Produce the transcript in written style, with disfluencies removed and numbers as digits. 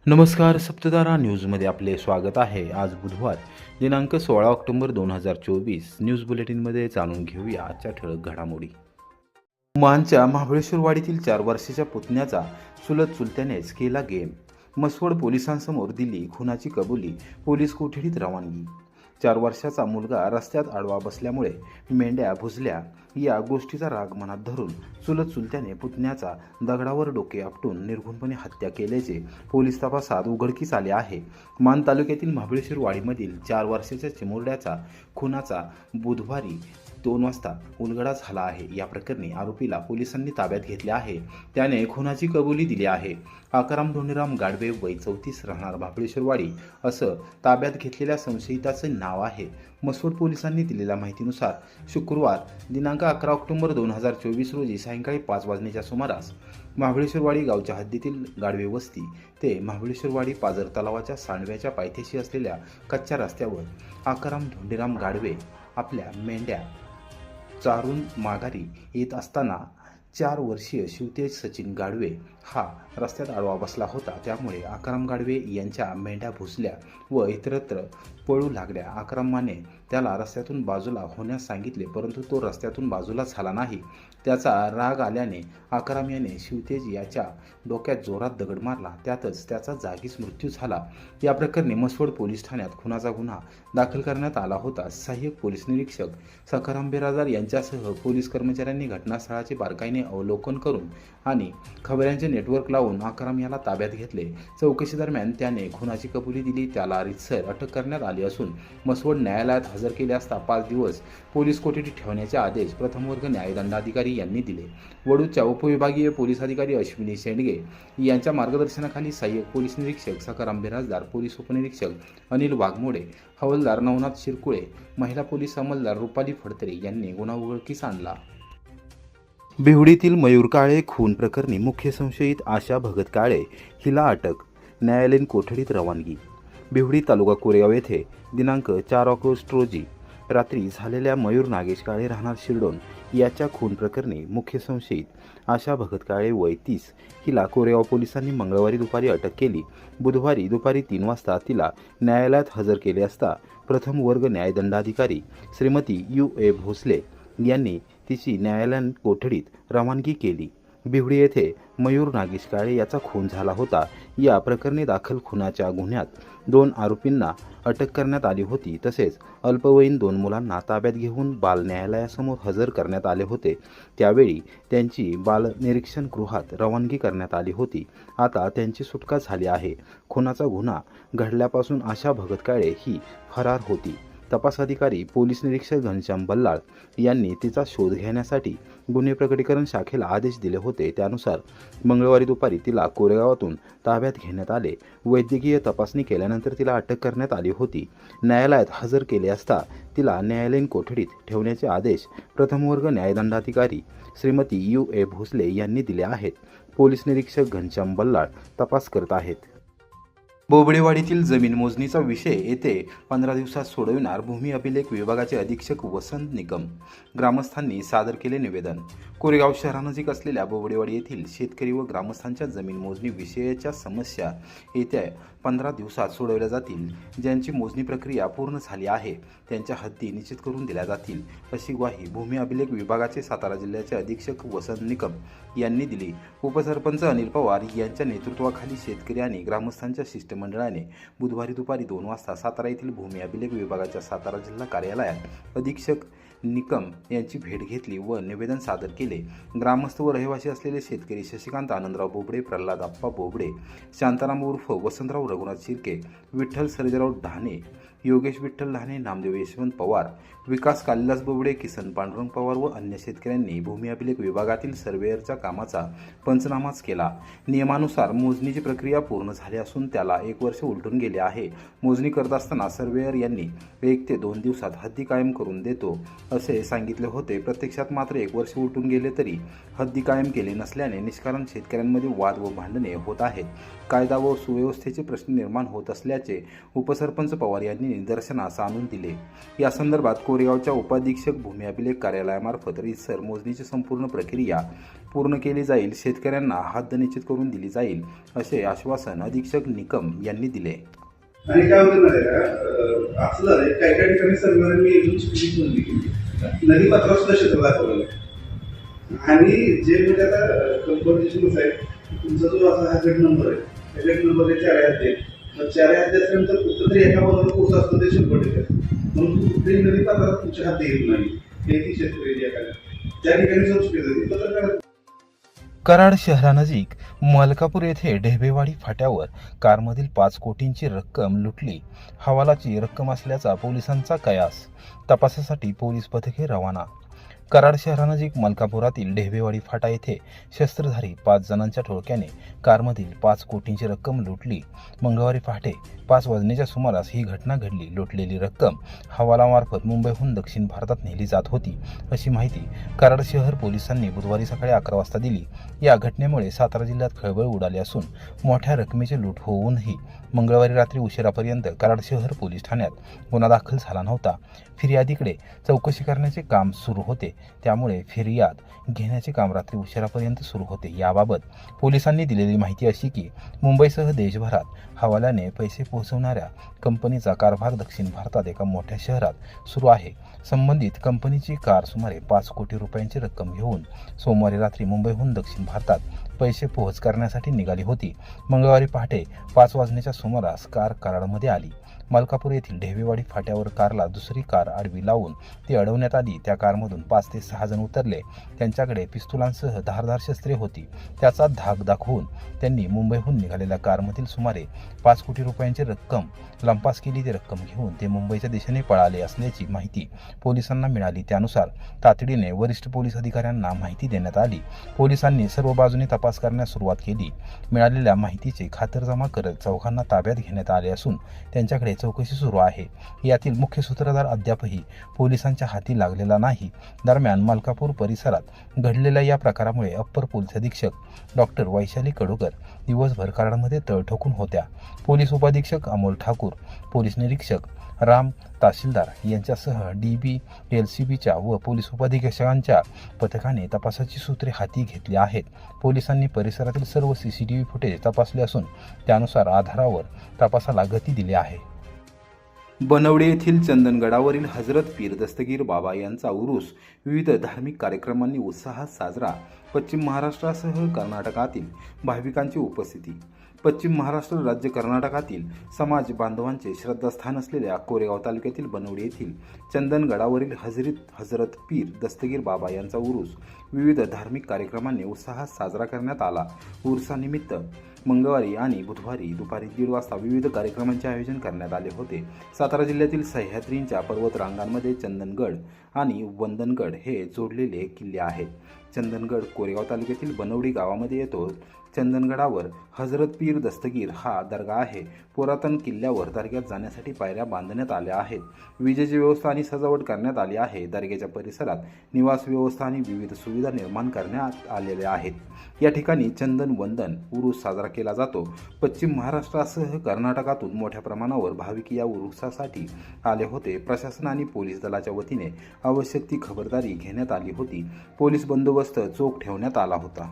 नमस्कार. सप्ततारा न्यूजमध्ये आपले स्वागत आहे. आज बुधवार दिनांक 16 ऑक्टोबर 2024. न्यूज बुलेटिनमध्ये जाणून घेऊया आजच्या ठळक घडामोडी. मानच्या महाबळेश्वरवाडीतील 4 वर्षाच्या पुतण्याचा चुलत चुलत्यानेच केला गेम. मसवड पोलिसांसमोर दिली खुनाची कबुली, पोलीस कोठडीत रवानगी. 4 वर्षाचा मुलगा रस्त्यात आडवा बसल्यामुळे मेंढ्या भुजल्या या गोष्टीचा राग मनात धरून चुलत चुलत्याने पुतण्याचा दगडावर डोके आपटून निर्घृणपणे हत्या केल्याचे पोलीस तपासात उघडकीस आले आहे. मान तालुक्यातील महाबळेश्वर वाडीमधील 4 वर्षाच्या चिमुरड्याचा खुनाचा बुधवारी 2 वाजता उलगडा झाला आहे. या प्रकरणी आरोपीला पोलिसांनी ताब्यात घेतले आहे. त्याने खुनाची कबुली दिली आहे. आकाराम धोंडीराम गाडवे, वय 34, राहणार महाबळेश्वरवाडी असं ताब्यात घेतलेल्या संशयिताचे नाव आहे. मसवड पोलिसांनी दिलेल्या माहितीनुसार शुक्रवार दिनांक 11 ऑक्टोबर 2024 रोजी सायंकाळी 5 वाजण्याच्या सुमारास महाबळेश्वरवाडी गावच्या हद्दीतील गाडवे वस्ती ते महाबळेश्वरवाडी पाझर तलावाच्या सांडव्याच्या पायथ्याशी असलेल्या कच्च्या रस्त्यावर आकाराम धोंडीराम गाडवे आपल्या मेंढ्या चारून माघारी येत असताना 4 वर्षीय शिवतेज सचिन गाडवे हा रस्त्यात आडवा बसला होता. त्यामुळे आकाराम गाडवे यांच्या मेंढ्या भुसल्या व इतरत्र पळू लागल्या. आकारामाने त्याला रस्त्यातून बाजूला होण्यास सांगितले, परंतु तो रस्त्यातून बाजूला झाला नाही. त्याचा राग आल्याने आकाराम याने शिवतेज याच्या डोक्यात जोरात दगड मारला. त्यातच त्याचा जागीच मृत्यू झाला. या प्रकरणी मसवड पोलीस ठाण्यात खुनाचा गुन्हा दाखल करण्यात आला होता. सहाय्यक पोलीस निरीक्षक सखाराम बिराजदार यांच्यासह पोलीस कर्मचाऱ्यांनी घटनास्थळाचे बारकाईने अवलोकन करून आणि खबऱ्यांचे नेटवर्क लावून आकाराम याला ताब्यात घेतले. चौकशी दरम्यान त्याने खुनाची कबुली दिली. त्याला रीतसर अटक करण्यात आली असून मसवड न्यायालयात हजर केले असता 5 दिवस पोलीस कोठडीत ठेवण्याचे आदेश प्रथम वर्ग न्यायदंडाधिकारी यांनी दिले. वडूच्या उपविभागीय पोलीस अधिकारी अश्विनी शेंडगे यांच्या मार्गदर्शनाखाली सहाय्यक पोलीस निरीक्षक सखाराम बिराजदार, पोलीस उपनिरीक्षक अनिल वाघमोडे, हवालदार नवनाथ शिरकुळे, महिला पोलीस अंमलदार रुपाली फडतरे यांनी गुन्हा उघडकीस आणला. बिहुडीतील मयूर काळे खून प्रकरणी मुख्य संशयित आशा भगत काळे हिला अटक, न्यायालयीन कोठडीत रवानगी. बिहुडी तालुका कोरेगाव येथे दिनांक 4 ऑगस्ट रोजी रात्री झालेल्या मयूर नागेश काळे राहणार शिरडोन याच्या खून प्रकरणी मुख्य संशयित आशा भगत काळे वय 30 हिला कोरेगाव पोलिसांनी मंगळवारी दुपारी अटक केली. बुधवारी दुपारी 3 वाजता तिला न्यायालयात हजर केले असता प्रथम वर्ग न्यायदंडाधिकारी श्रीमती U.A. भोसले यांनी तिची न्यायालयीन कोठडीत रवानगी केली. बिहुडी येथे मयूर नागेश काळे याचा खून झाला होता. या प्रकरणी दाखल खुनाच्या गुन्ह्यात 2 आरोपींना अटक करण्यात आली होती. तसेच अल्पवयीन 2 मुलांना ताब्यात घेऊन बाल न्यायालयासमोर हजर करण्यात आले होते. त्यावेळी त्यांची बाल निरीक्षण गृहात रवानगी करण्यात आली होती. आता त्यांची सुटका झाली आहे. खुनाचा गुन्हा घडल्यापासून आशा भगत काळे ही फरार होती. तपास अधिकारी पोलीस निरीक्षक घनश्याम बल्लाळ यांनी तिचा शोध घेण्यासाठी गुन्हे प्रकटीकरण शाखेला आदेश दिले होते. त्यानुसार मंगळवारी दुपारी तिला कोरेगावातून ताब्यात घेण्यात आले. वैद्यकीय तपासणी केल्यानंतर तिला अटक करण्यात आली होती. न्यायालयात हजर केले असता तिला न्यायालयीन कोठडीत ठेवण्याचे आदेश प्रथम वर्ग न्यायदंडाधिकारी श्रीमती U.A. भोसले यांनी दिले आहेत. पोलीस निरीक्षक घनश्याम बल्लाळ तपास करत आहेत. बोबडेवाडीतील जमीन मोजणीचा विषय येते 15 दिवसात सोडविणार भूमी अभिलेख विभागाचे अधीक्षक वसंत निकम. ग्रामस्थांनी सादर केले निवेदन. कोरेगाव शहरानजीक असलेल्या बोबडेवाडी येथील शेतकरी व ग्रामस्थांच्या जमीन मोजणी विषयाच्या समस्या येत्या 15 दिवसात सोडवल्या जातील. ज्यांची मोजणी प्रक्रिया पूर्ण झाली आहे त्यांच्या हद्दी निश्चित करून दिल्या जातील, अशी ग्वाही भूमी अभिलेख विभागाचे सातारा जिल्ह्याचे अधीक्षक वसंत निकम यांनी दिली. उपसरपंच अनिल पवार यांच्या नेतृत्वाखाली शेतकरी आणि ग्रामस्थांच्या शिष्टमंडळाने बुधवारी दुपारी 2 वाजता सातारा येथील भूमी अभिलेख विभागाच्या सातारा जिल्हा कार्यालयात अधीक्षक निकम यांची भेट घेतली व निवेदन सादर केले. ग्रामस्थ व रहिवासी असलेले शेतकरी शशिकांत आनंदराव बोबडे, प्रल्हाद आप्पा बोबडे, शांताराम उर्फ वसंतराव रघुनाथ शिर्के, विठ्ठल सर्जेराव ढाणे, योगेश विठ्ठल ढाणे, नामदेव यशवंत पवार, विकास कालिदास बोबडे, किसन पांडुरंग पवार व अन्य शेतकऱ्यांनी भूमी अभिलेख विभागातील सर्वेअरच्या कामाचा पंचनामाच केला. नियमानुसार मोजणीची प्रक्रिया पूर्ण झाली असून त्याला 1 वर्ष उलटून गेले आहे. मोजणी करत असताना सर्वेअर यांनी 1 ते 2 दिवसात हद्दी कायम करून देतो असे सांगितले होते. प्रत्यक्षात मात्र 1 वर्ष उलटून गेले तरी हद्दी कायम केले नसल्याने निष्कारण शेतकऱ्यांमध्ये वाद व भांडणे होत आहेत. कायदा व सुव्यवस्थेचे प्रश्न निर्माण होत असल्याचे उपसरपंच पवार यांनी निदर्शनास आणून दिले। या संदर्भात कोरेगावच्या उपाधीक्षक भूमी अभिलेख कार्यालयामार्फत रीतसर मोजणीची संपूर्ण प्रक्रिया पूर्ण केली जाईल, शेतकऱ्यांना हद्द निश्चित करून दिली जाईल, असे आश्वासन अधीक्षक निकम यांनी दिले। आणि काय होतं माहिती का, असं झालंय काही काही ठिकाणी सर्वांनी एकदम चुकीची नोंदणी केली, नदी पात्रावर सुद्धा क्षेत्र दाखवलेलं आहे। आणि जे म्हणजे आता कंपनीची आहे, तुमचा जो असा हा गट नंबर आहे, त्या गट नंबर 4 आहे, मग 4 असल्यानंतर कुठंतरी एका बाजूला पोहोच असतो ते 100%, म्हणून कुठेही नदी पात्रात तुमच्या हात येत नाही, हे ती शेतकरी त्या ठिकाणी जो चुकीचं पत्रकार। कराड शहरानजीक मलकापूर येथे ढेबेवाडी फाट्यावर कारमधील 5 कोटींची रक्कम लुटली, हवालाची रक्कम असल्याचा पोलिसांचा कयास, तपासासाठी पोलीस पथके रवाना। कराड शहरानजीक मलकापुरातील ढेबेवाडी फाटा येथे शस्त्रधारी 5 जणांच्या टोळक्याने कारमधील 5 कोटींची रक्कम लुटली। मंगळवारी पहाटे 5 वाजण्याच्या सुमारास ही घटना घडली। लुटलेली रक्कम हवालामार्फत मुंबईहून दक्षिण भारतात नेली जात होती, अशी माहिती कराड शहर पोलिसांनी बुधवारी सकाळी 11 वाजता दिली। या घटनेमुळे सातारा जिल्ह्यात खळबळ उडाली असून मोठ्या रकमेची लूट होऊनही मंगळवारी रात्री उशिरापर्यंत कराड शहर पोलीस ठाण्यात गुन्हा दाखल झाला नव्हता। फिर्यादीकडे चौकशी करण्याचे काम सुरू होते, त्यामुळे फिर्याद घेण्याचे काम रात्री उशिरापर्यंत सुरू होते। याबाबत पोलिसांनी दिलेली माहिती अशी की मुंबईसह देशभरात हवाल्याने पैसे पोहोचवणाऱ्या कंपनीचा कारभार दक्षिण भारतात एका मोठ्या शहरात सुरू आहे। संबंधित कंपनीची कार सुमारे 5 कोटी रुपयांची रक्कम घेऊन सोमवारी रात्री मुंबईहून दक्षिण भारतात पैसे पोहोच करण्यासाठी निघाली होती। मंगळवारी पहाटे 5 वाजण्याच्या सुमारास कार कराडमध्ये आली। मलकापूर येथील ढेबेवाडी फाट्यावर कारला दुसरी कार आडवी लावून ती अडवण्यात आली। त्या कारमधून 5 ते 6 जण उतरले, त्यांच्याकडे पिस्तुलांसह धारदार शस्त्रे होती। त्याचा धाक दाखवून त्यांनी मुंबईहून निघालेल्या कारमधील सुमारे 5 कोटी रुपयांची रक्कम लंपास केली। ती रक्कम घेऊन ते मुंबईच्या दिशेने पळाले असल्याची माहिती पोलिसांना मिळाली। त्यानुसार तातडीने वरिष्ठ पोलीस अधिकाऱ्यांना माहिती देण्यात आली। पोलिसांनी सर्व बाजूने तपास करण्यास सुरुवात केली। मिळालेल्या माहितीची खातरजमा करत चौघांना ताब्यात घेण्यात आले असून त्यांच्याकडे चौकशी सुरू आहे। यातील मुख्य सूत्रधार अद्यापही पोलिसांच्या हाती लागलेला नाही। दरम्यान मलकापूर परिसरात घडलेल्या या प्रकारामुळे अप्पर पोलीस अधीक्षक डॉक्टर वैशाली कडूकर दिवसभर कराडमध्ये तळ ठोकून होत्या। पोलीस उपाधीक्षक अमोल ठाकूर, पोलीस निरीक्षक राम तहसीलदार यांच्यासह DB, LCBच्या व पोलीस उपाधीक्षकांच्या पथकाने तपासाची सूत्रे हाती घेतली आहेत। पोलिसांनी परिसरातील सर्व CCTV फुटेज तपासले असून त्यानुसार आधारावर तपासाला गती दिली आहे। बनवडे येथील चंदनगडावरील हजरत पीर दस्तगीर बाबा यांचा उरूस विविध धार्मिक कार्यक्रमांनी उत्साहात साजरा। पश्चिम महाराष्ट्रासह कर्नाटकातील भाविकांची उपस्थिती। पश्चिम महाराष्ट्र राज्य कर्नाटकातील समाज बांधवांचे श्रद्धास्थान असलेल्या कोरेगाव तालुक्यातील बनवडे येथील चंदनगडावरील हजरत पीर दस्तगीर बाबा यांचा उरूस विविध धार्मिक कार्यक्रमांनी उत्साहात साजरा करण्यात आला। उरुसानिमित्त मंगळवारी आणि बुधवारी दुपारी 1:30 वाजता विविध कार्यक्रमांचे आयोजन करण्यात आले होते। सातारा जिल्ह्यातील सह्याद्रींच्या पर्वत रांगांमध्ये चंदनगड आणि वंदनगड हे जोडलेले किल्ले आहेत। चंदनगड कोरेगाव तालुक्यातील बनवडी गावामध्ये येतो। चंदनगडावर हजरत पीर दस्तगीर हा दर्गा आहे। पुरातन किल्ल्यावर दर्ग्यात जाण्यासाठी पायऱ्या बांधण्यात आल्या आहेत। विजेची व्यवस्था आणि सजावट करण्यात आली आहे। दर्ग्याच्या परिसरात निवास व्यवस्था आणि विविध सुविधा निर्माण करण्यात आलेल्या आहेत। या ठिकाणी चंदन वंदन उरूस साजरा केला जातो। पश्चिम महाराष्ट्रासह कर्नाटकातून मोठ्या प्रमाणावर भाविक या उरूसासाठी आले होते। प्रशासन आणि पोलीस दलाच्या वतीने आवश्यक ती खबरदारी घेण्यात आली होती। पोलीस बंदोबस्त चोख ठेवण्यात आला होता।